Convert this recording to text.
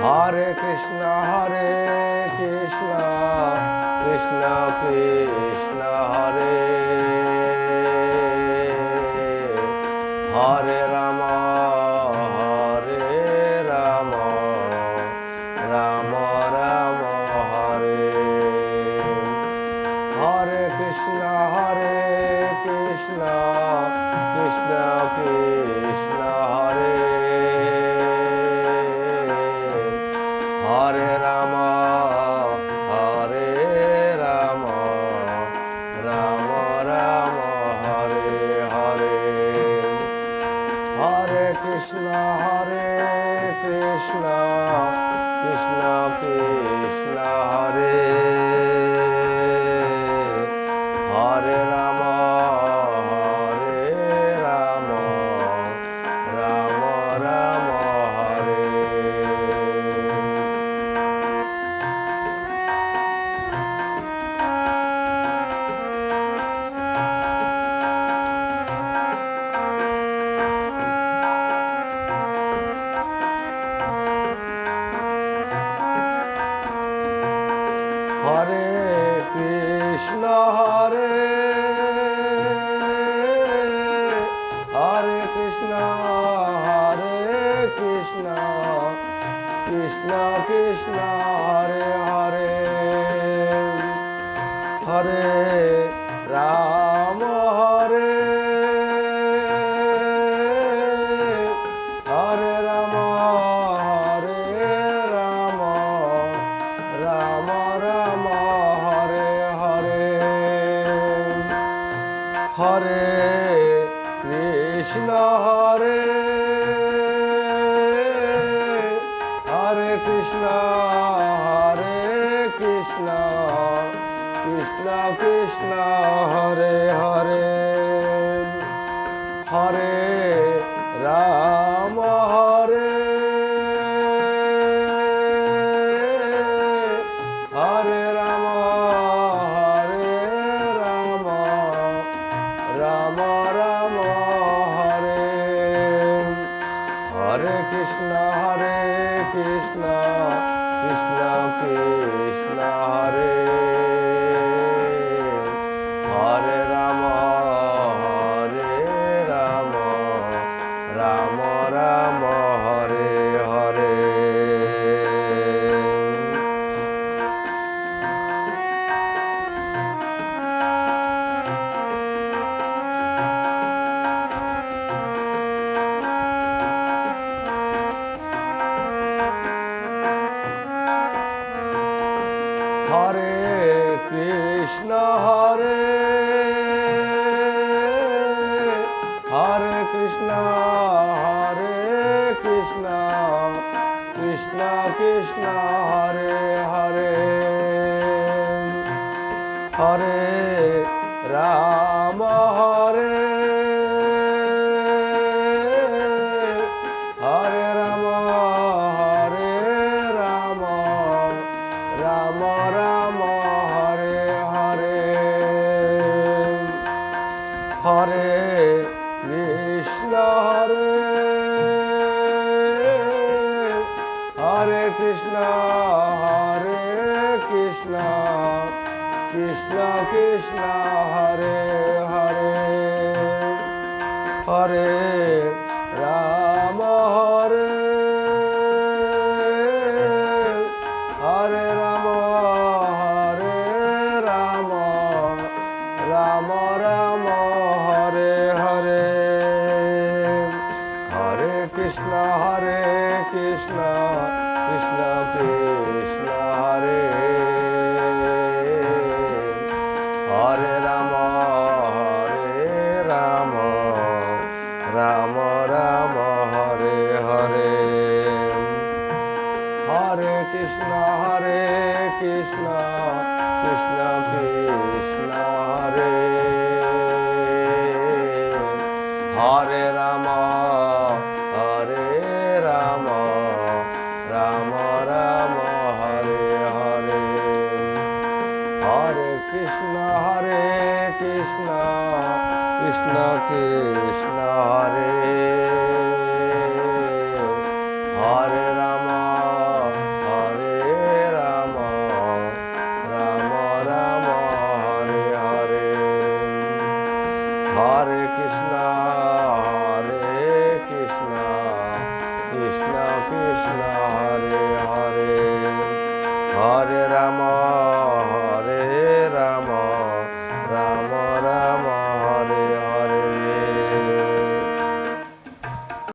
Hare Krishna Krishna Krishna Hare Hare Ram Ram Ram Hare Hare Krishna Krishna Krishna Hare Hare Ram Ram Ram Hare Hare Hare Krishna Krishna Krishna Hare Hare Ram Ram Ram Hare Hare Krishna Krishna Krishna Krishna Hare Hare Hare Ram Hare Ram Ram Ram Hare Hare Hare Krishna Krishna Krishna Krishna Hare Hare Hare Ram Ram Ram Ram Hare Hare Krishna Krishna Krishna Hare Hare Ram Ram Ram Hare Hare Hare Krishna Krishna Krishna Krishna Hare Hare Hare Ram Ram Ram Ram Hare Hare Hare Krishna Krishna Krishna Krishna Hare Hare Hare Ram Ram Ram Ram Hare Hare Hare Krishna Krishna Krishna Hare Hare Ram Ram Ram Hare Hare Hare Krishna Krishna Krishna Hare Hare Ram Ram Ram Hare Hare Hare Krishna Krishna Krishna Hare Hare Ram Hare Krishna Krishna Krishna Hare Hare Hare Ram